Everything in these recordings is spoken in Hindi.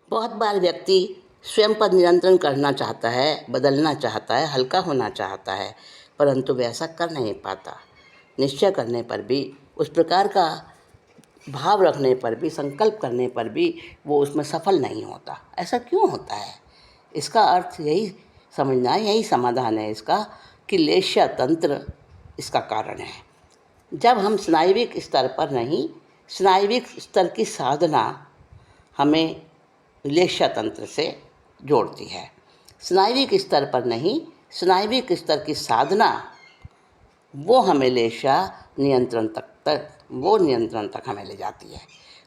बहुत बार व्यक्ति स्वयं पर नियंत्रण करना चाहता है, बदलना चाहता है, हल्का होना चाहता है, परंतु वह ऐसा कर नहीं पाता। निश्चय करने पर भी, उस प्रकार का भाव रखने पर भी, संकल्प करने पर भी वो उसमें सफल नहीं होता। ऐसा क्यों होता है? इसका अर्थ यही समझना है, यही समाधान है इसका, कि लेश्या तंत्र इसका कारण है। जब हम स्नायुविक स्तर पर नहीं, स्नायुविक स्तर की साधना हमें लेश्या तंत्र से जोड़ती है। स्नायुविक स्तर पर नहीं, स्नायुविक स्तर की साधना वो हमें लेश्या नियंत्रण तक हमें ले जाती है।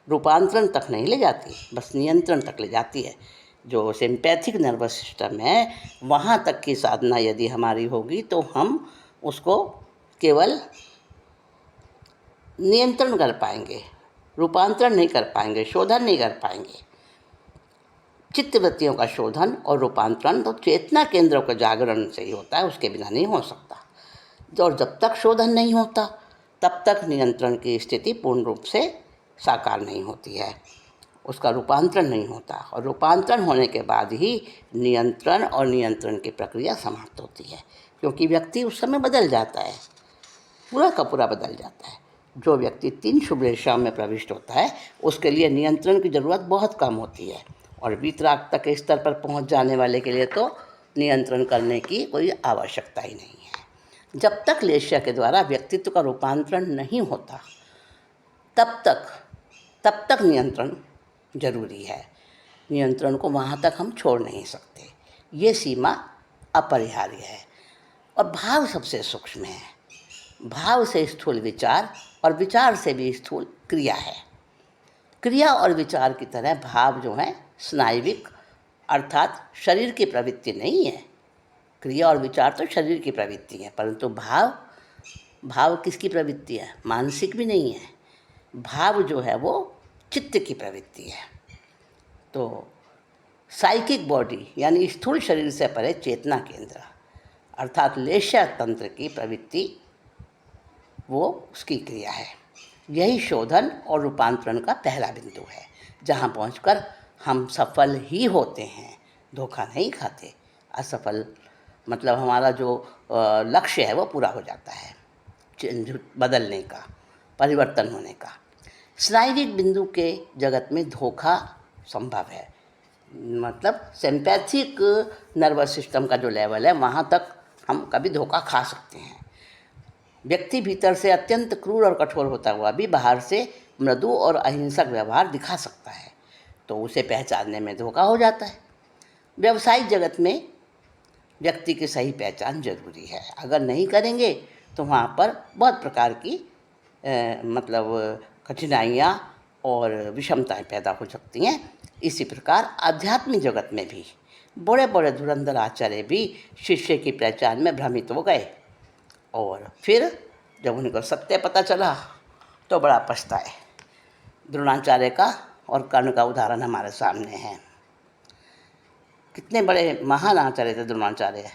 रूपांतरण तक नहीं ले जाती, बस नियंत्रण तक ले जाती है। जो सिंपैथिक नर्वस सिस्टम है, वहाँ तक की साधना यदि हमारी होगी तो हम उसको केवल नियंत्रण कर पाएंगे, रूपांतरण नहीं कर पाएंगे, शोधन नहीं कर पाएंगे। चित्तवृत्तियों का शोधन और रूपांतरण तो चेतना केंद्रों के जागरण से ही होता है, उसके बिना नहीं हो सकता। और जब तक शोधन नहीं होता तब तक नियंत्रण की स्थिति पूर्ण रूप से साकार नहीं होती है, उसका रूपांतरण नहीं होता। और रूपांतरण होने के बाद ही नियंत्रण और नियंत्रण की प्रक्रिया समाप्त होती है, क्योंकि व्यक्ति उस समय बदल जाता है, पूरा का पूरा बदल जाता है। जो व्यक्ति 3 शुभ रेखाओं में प्रविष्ट होता है उसके लिए नियंत्रण की ज़रूरत बहुत कम होती है, और वीतरागता के स्तर पर पहुंच जाने वाले के लिए तो नियंत्रण करने की कोई आवश्यकता ही नहीं है। जब तक लेश्या के द्वारा व्यक्तित्व का रूपांतरण नहीं होता तब तक नियंत्रण जरूरी है। नियंत्रण को वहाँ तक हम छोड़ नहीं सकते, ये सीमा अपरिहार्य है। और भाव सबसे सूक्ष्म है। भाव से स्थूल विचार, और विचार से भी स्थूल क्रिया है। क्रिया और विचार की तरह भाव जो है स्नायुविक, अर्थात शरीर की प्रवृत्ति नहीं है। क्रिया और विचार तो शरीर की प्रवृत्ति है, परंतु भाव किसकी प्रवृत्ति है? मानसिक भी नहीं है। भाव जो है वो चित्त की प्रवृत्ति है। तो साइकिक बॉडी यानी स्थूल शरीर से परे चेतना केंद्र अर्थात लेश्या तंत्र की प्रवृत्ति वो उसकी क्रिया है। यही शोधन और रूपांतरण का पहला बिंदु है, जहाँ पहुंचकर हम सफल ही होते हैं, धोखा नहीं खाते। असफल मतलब हमारा जो लक्ष्य है वो पूरा हो जाता है, बदलने का, परिवर्तन होने का। स्नायुविक बिंदु के जगत में धोखा संभव है, मतलब सिंपैथिक नर्वस सिस्टम का जो लेवल है वहाँ तक हम कभी धोखा खा सकते हैं। व्यक्ति भीतर से अत्यंत क्रूर और कठोर होता हुआ भी बाहर से मृदु और अहिंसक व्यवहार दिखा सकता है, तो उसे पहचानने में धोखा हो जाता है। व्यवसायिक जगत में व्यक्ति की सही पहचान जरूरी है। अगर नहीं करेंगे तो वहाँ पर बहुत प्रकार की मतलब कठिनाइयाँ और विषमताएं पैदा हो सकती हैं। इसी प्रकार आध्यात्मिक जगत में भी बड़े बड़े धुरंधर आचार्य भी शिष्य की पहचान में भ्रमित हो गए, और फिर जब उनको सत्य पता चला तो बड़ा पछताए। द्रोणाचार्य का और कर्ण का उदाहरण हमारे सामने है। कितने बड़े महान आचार्य थे द्रोणाचार्य,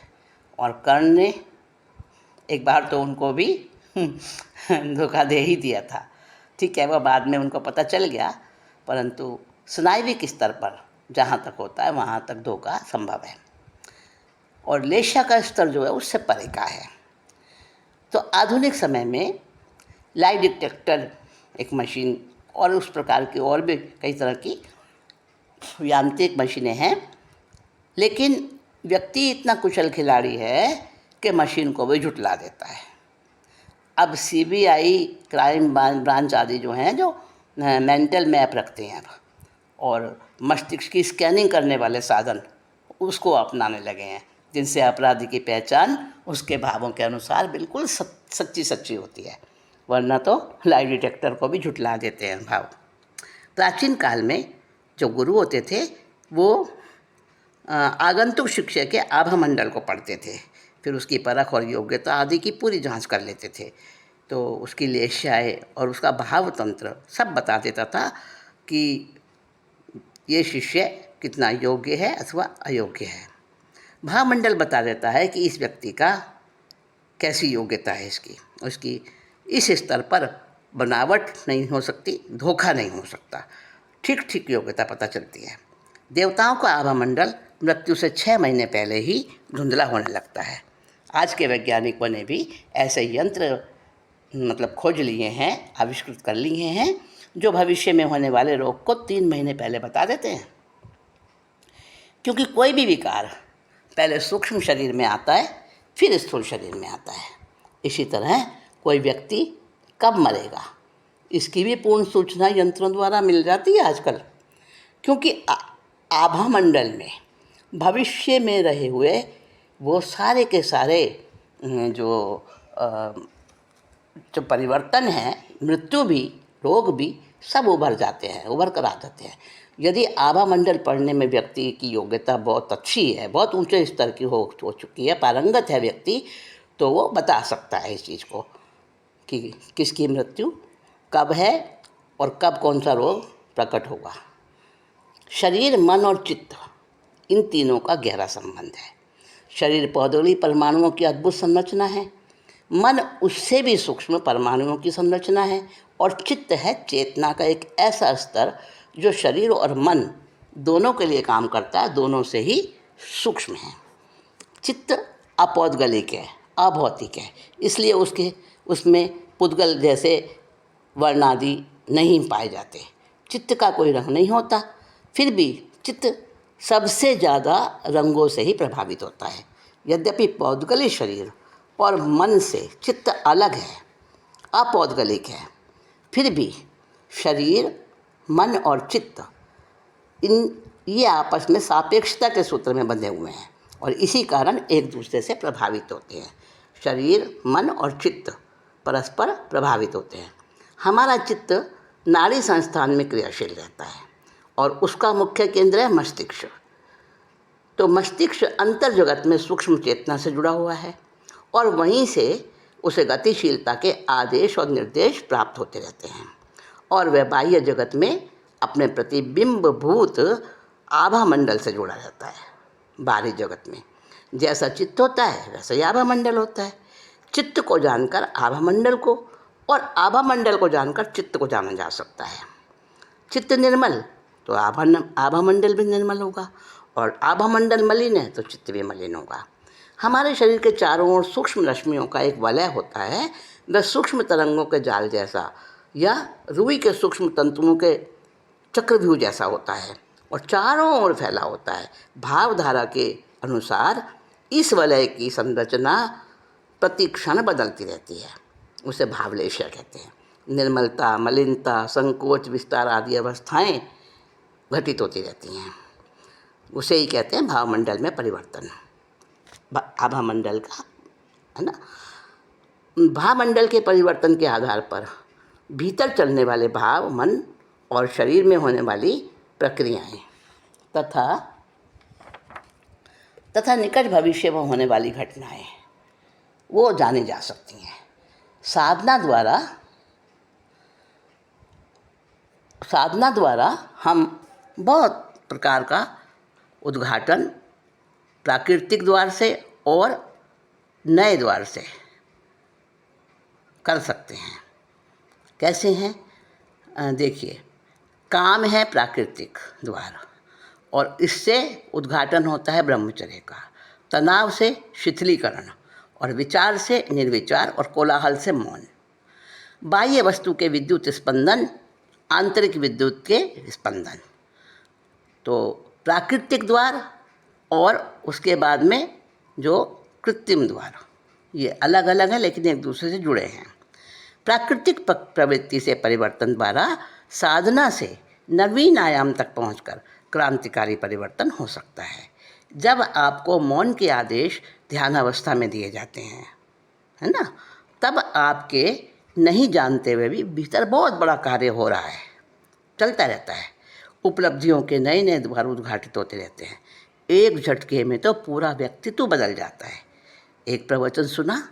और कर्ण ने एक बार तो उनको भी धोखा दे ही दिया था। ठीक है, वह बाद में उनको पता चल गया, परंतु स्नायुविक स्तर पर जहाँ तक होता है वहाँ तक धोखा संभव है, और लेश्या का स्तर जो है उससे परे का है। तो आधुनिक समय में लाई डिटेक्टर एक मशीन और उस प्रकार की और भी कई तरह की यांत्रिक मशीनें हैं, लेकिन व्यक्ति इतना कुशल खिलाड़ी है कि मशीन को भी झुठला देता है। अब सीबीआई, क्राइम ब्रांच आदि जो हैं, जो मेंटल मैप रखते हैं और मस्तिष्क की स्कैनिंग करने वाले साधन उसको अपनाने लगे हैं, जिनसे अपराधी की पहचान उसके भावों के अनुसार बिल्कुल सच्ची होती है, वरना तो लाई डिटेक्टर को भी झुठला देते हैं भाव। प्राचीन काल में जो गुरु होते थे वो आगंतुक शिष्य के आभामंडल को पढ़ते थे, फिर उसकी परख और योग्यता आदि की पूरी जांच कर लेते थे। तो उसकी लेश्याएँ और उसका भाव तंत्र सब बता देता था कि ये शिष्य कितना योग्य है अथवा अयोग्य है। भावमंडल बता देता है कि इस व्यक्ति का कैसी योग्यता है, उसकी इस स्तर पर बनावट नहीं हो सकती, धोखा नहीं हो सकता, ठीक योग्यता पता चलती है। देवताओं का आभामंडल मृत्यु से 6 महीने पहले ही धुंधला होने लगता है। आज के वैज्ञानिकों ने भी ऐसे यंत्र खोज लिए हैं, आविष्कृत कर लिए हैं, जो भविष्य में होने वाले रोग को 3 महीने पहले बता देते हैं। क्योंकि कोई भी विकार पहले सूक्ष्म शरीर में आता है, फिर स्थूल शरीर में आता है। इसी तरह कोई व्यक्ति कब मरेगा, इसकी भी पूर्ण सूचना यंत्रों द्वारा मिल जाती है आजकल। क्योंकि आभामंडल में भविष्य में रहे हुए वो सारे के सारे जो परिवर्तन हैं, मृत्यु भी, रोग भी, सब उभर जाते हैं, उभर कर आ जाते हैं। यदि आभामंडल पढ़ने में व्यक्ति की योग्यता बहुत अच्छी है, बहुत ऊंचे स्तर की हो चुकी है, पारंगत है व्यक्ति, तो वो बता सकता है इस चीज़ को कि किसकी मृत्यु कब है और कब कौन सा रोग प्रकट होगा। शरीर, मन और चित्त, इन तीनों का गहरा संबंध है। शरीर पौधोली परमाणुओं की अद्भुत संरचना है, मन उससे भी सूक्ष्म परमाणुओं की संरचना है, और चित्त है चेतना का एक ऐसा स्तर जो शरीर और मन दोनों के लिए काम करता है, दोनों से ही सूक्ष्म है। चित्त अपौद्गलिक है, अभौतिक है, इसलिए उसमें पुद्गल जैसे वर्ण आदि नहीं पाए जाते। चित्त का कोई रंग नहीं होता, फिर भी चित्त सबसे ज़्यादा रंगों से ही प्रभावित होता है। यद्यपि पौद्गलिक शरीर और मन से चित्त अलग है, अपौद्गलिक है, फिर भी शरीर, मन और चित्त ये आपस में सापेक्षता के सूत्र में बंधे हुए हैं और इसी कारण एक दूसरे से प्रभावित होते हैं। शरीर, मन और चित्त परस्पर प्रभावित होते हैं। हमारा चित्त नाड़ी संस्थान में क्रियाशील रहता है और उसका मुख्य केंद्र है मस्तिष्क। तो मस्तिष्क अंतर जगत में सूक्ष्म चेतना से जुड़ा हुआ है और वहीं से उसे गतिशीलता के आदेश और निर्देश प्राप्त होते रहते हैं और वह बाह्य जगत में अपने प्रतिबिंब भूत आभामंडल से जुड़ा रहता है। बाहरी जगत में जैसा चित्त होता है वैसा ही आभामंडल होता है। चित्त को जानकर आभामंडल को और आभामंडल को जानकर चित्त को जाना जा सकता है। चित्त निर्मल तो आभामंडल भी निर्मल होगा और आभामंडल मलिन है तो चित्त भी मलिन होगा। हमारे शरीर के चारों ओर सूक्ष्म रश्मियों का एक वलय होता है, वह सूक्ष्म तरंगों के जाल जैसा या रुई के सूक्ष्म तंतुओं के चक्रव्यूह जैसा होता है और चारों ओर फैला होता है। भावधारा के अनुसार इस वलय की संरचना प्रति क्षण बदलती रहती है, उसे भावलेशय कहते हैं। निर्मलता, मलिनता, संकोच, विस्तार आदि अवस्थाएं घटित होती रहती हैं, उसे ही कहते हैं भावमंडल में परिवर्तन। आभामंडल का है ना। भावमंडल के परिवर्तन के आधार पर भीतर चलने वाले भाव, मन और शरीर में होने वाली प्रक्रियाएं तथा निकट भविष्य में होने वाली घटनाएं वो जानी जा सकती हैं। साधना द्वारा हम बहुत प्रकार का उद्घाटन प्राकृतिक द्वार से और नए द्वार से कर सकते हैं। कैसे हैं? देखिए, काम है प्राकृतिक द्वार और इससे उद्घाटन होता है ब्रह्मचर्य का। तनाव से शिथिलीकरण और विचार से निर्विचार और कोलाहल से मौन। बाह्य वस्तु के विद्युत स्पंदन, आंतरिक विद्युत के स्पंदन। तो प्राकृतिक द्वार और उसके बाद में जो कृत्रिम द्वार, ये अलग अलग हैं लेकिन एक दूसरे से जुड़े हैं। प्राकृतिक प्रवृत्ति से परिवर्तन द्वारा साधना से नवीन आयाम तक पहुंचकर क्रांतिकारी परिवर्तन हो सकता है। जब आपको मौन के आदेश ध्यानावस्था में दिए जाते हैं, है ना, तब आपके नहीं जानते हुए भी भीतर बहुत बड़ा कार्य हो रहा है, चलता रहता है। उपलब्धियों के नए नए द्वार उद्घाटित होते रहते हैं। एक झटके में तो पूरा व्यक्तित्व बदल जाता है। एक प्रवचन सुना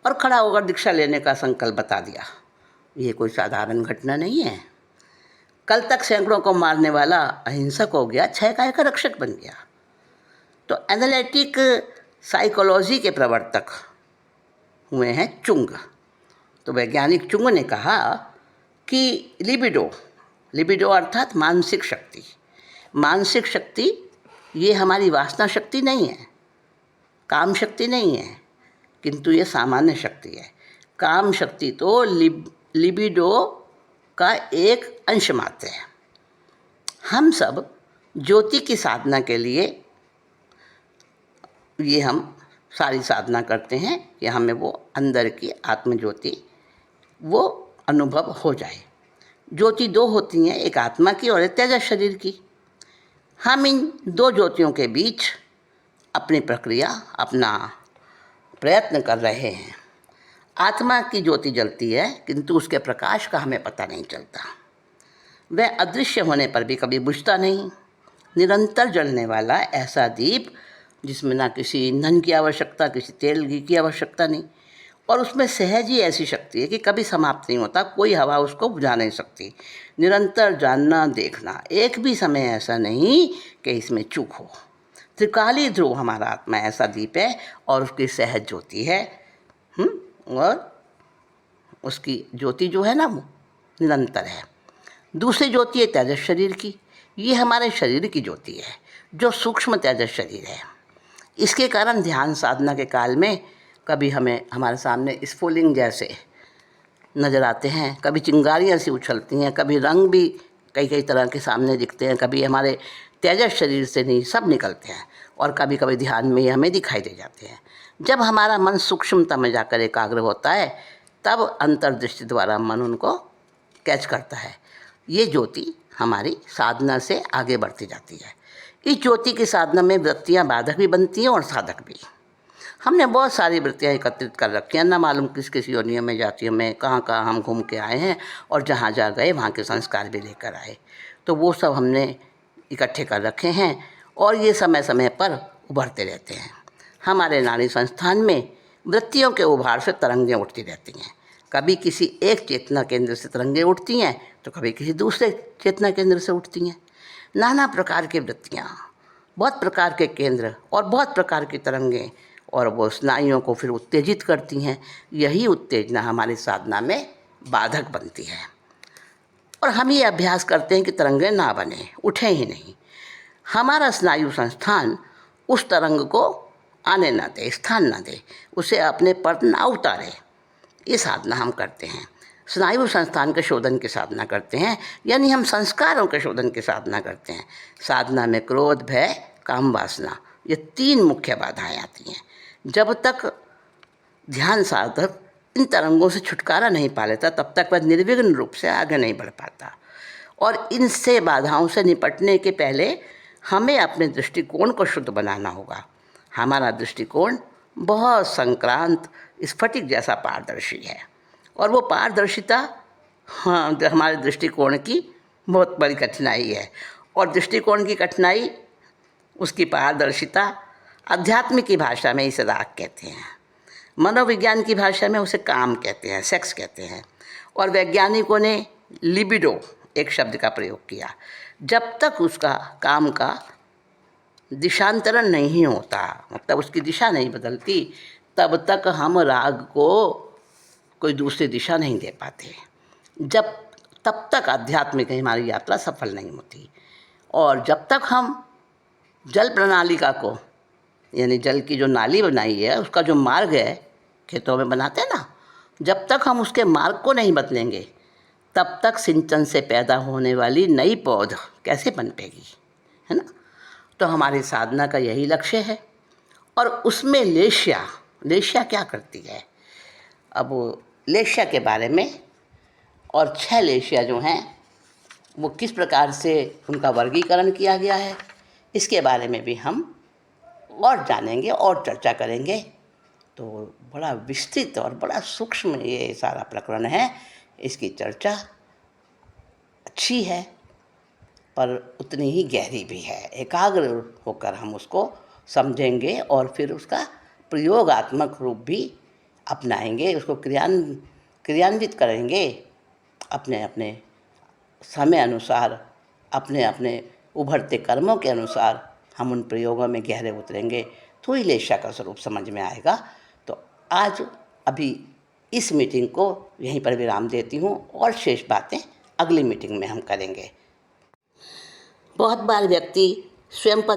और खड़ा होकर दीक्षा लेने का संकल्प बता दिया, ये कोई साधारण घटना नहीं है। कल तक सैकड़ों को मारने वाला अहिंसक हो गया, 6 काय का रक्षक बन गया। तो एनालिटिक साइकोलॉजी के प्रवर्तक हुए हैं चुंग। तो वैज्ञानिक चुंग ने कहा कि लिबिडो अर्थात मानसिक शक्ति, मानसिक शक्ति ये हमारी वासना शक्ति नहीं है, काम शक्ति नहीं है, किंतु ये सामान्य शक्ति है। काम शक्ति तो लिबिडो का एक अंश मात्र है। हम सब ज्योति की साधना के लिए ये हम सारी साधना करते हैं कि हमें वो अंदर की आत्मज्योति वो अनुभव हो जाए। ज्योति दो होती हैं, एक आत्मा की और एक तेजस शरीर की। हम इन दो ज्योतियों के बीच अपनी प्रक्रिया, अपना प्रयत्न कर रहे हैं। आत्मा की ज्योति जलती है, किंतु उसके प्रकाश का हमें पता नहीं चलता। वह अदृश्य होने पर भी कभी बुझता नहीं। निरंतर जलने वाला ऐसा दीप जिसमें ना किसी ईंधन की आवश्यकता, किसी तेल घी की आवश्यकता नहीं, और उसमें सहज ही ऐसी शक्ति है कि कभी समाप्त नहीं होता, कोई हवा उसको बुझा नहीं सकती। निरंतर जानना, देखना, एक भी समय ऐसा नहीं कि इसमें चूक हो। त्रिकाली ध्रुव हमारा आत्मा ऐसा दीप है और उसकी सहज ज्योति है। और उसकी ज्योति जो है ना वो निरंतर है। दूसरी ज्योति है तेजस शरीर की। ये हमारे शरीर की ज्योति है जो सूक्ष्म तेजस शरीर है। इसके कारण ध्यान साधना के काल में कभी हमें हमारे सामने स्फुलिंग जैसे नज़र आते हैं, कभी चिंगारियाँ सी उछलती हैं, कभी रंग भी कई कई तरह के सामने दिखते हैं, कभी हमारे तेजस शरीर से नहीं सब निकलते हैं, और कभी कभी ध्यान में ये हमें दिखाई दे जाते हैं। जब हमारा मन सूक्ष्मता में जाकर एकाग्र होता है तब अंतर्दृष्टि द्वारा मन उनको कैच करता है। ये ज्योति हमारी साधना से आगे बढ़ती जाती है। इस ज्योति की साधना में वृत्तियाँ बाधक भी बनती हैं और साधक भी। हमने बहुत सारी वृत्तियाँ एकत्रित कर रखी हैं, ना मालूम किस किस योनियों में, जातियों में, कहाँ कहाँ हम घूम के आए हैं, और जहाँ जा गए वहाँ के संस्कार भी लेकर आए। तो वो सब हमने इकट्ठे कर रखे हैं और ये समय समय पर उभरते रहते हैं। हमारे नाड़ी संस्थान में वृत्तियों के उभार से तरंगें उठती रहती हैं। कभी किसी एक चेतना केंद्र से तरंगें उठती हैं तो कभी किसी दूसरे चेतना केंद्र से उठती हैं। नाना प्रकार की वृत्तियाँ, बहुत प्रकार के केंद्र और बहुत प्रकार की तरंगें, और वो स्नायुओं को फिर उत्तेजित करती हैं। यही उत्तेजना हमारी साधना में बाधक बनती है और हम ये अभ्यास करते हैं कि तरंगें ना बने, उठें ही नहीं। हमारा स्नायु संस्थान उस तरंग को आने ना दे, स्थान ना दे, उसे अपने पर ना उतारे। ये साधना हम करते हैं। स्नायु संस्थान के शोधन की साधना करते हैं, यानी हम संस्कारों के शोधन की साधना करते हैं। साधना में क्रोध, भय, काम, वासना, ये तीन मुख्य बाधाएं आती हैं। जब तक ध्यान साधक इन तरंगों से छुटकारा नहीं पा लेता तब तक वह निर्विघ्न रूप से आगे नहीं बढ़ पाता। और इनसे बाधाओं से निपटने के पहले हमें अपने दृष्टिकोण को शुद्ध बनाना होगा। हमारा दृष्टिकोण बहुत संक्रांत, स्फटिक जैसा पारदर्शी है, और वो पारदर्शिता हमारे दृष्टिकोण की बहुत बड़ी कठिनाई है। और दृष्टिकोण की कठिनाई, उसकी पारदर्शिता, आध्यात्मिक की भाषा में इसे राग कहते हैं, मनोविज्ञान की भाषा में उसे काम कहते हैं, सेक्स कहते हैं, और वैज्ञानिकों ने लिबिडो एक शब्द का प्रयोग किया। जब तक उसका काम का दिशांतरण नहीं होता, मतलब उसकी दिशा नहीं बदलती, तब तक हम राग को कोई दूसरी दिशा नहीं दे पाते। तब तक आध्यात्मिक हमारी यात्रा सफल नहीं होती। और जब तक हम जल प्रणालिका को, यानी जल की जो नाली बनाई है उसका जो मार्ग है, खेतों में बनाते हैं ना, जब तक हम उसके मार्ग को नहीं बदलेंगे तब तक सिंचन से पैदा होने वाली नई पौध कैसे पनपेगी, है ना। तो हमारी साधना का यही लक्ष्य है। और उसमें लेश्या क्या करती है, अब वो लेश्या के बारे में, और 6 लेश्या जो हैं वो किस प्रकार से उनका वर्गीकरण किया गया है, इसके बारे में भी हम और जानेंगे और चर्चा करेंगे। तो बड़ा विस्तृत और बड़ा सूक्ष्म ये सारा प्रकरण है। इसकी चर्चा अच्छी है पर उतनी ही गहरी भी है। एकाग्र होकर हम उसको समझेंगे और फिर उसका प्रयोगात्मक रूप भी अपनाएंगे, उसको क्रियान्वित करेंगे अपने अपने समय अनुसार, अपने अपने उभरते कर्मों के अनुसार हम उन प्रयोगों में गहरे उतरेंगे तो ही लेशा का स्वरूप समझ में आएगा। तो आज अभी इस मीटिंग को यहीं पर विराम देती हूँ और शेष बातें अगली मीटिंग में हम करेंगे। बहुत बार व्यक्ति स्वयं पर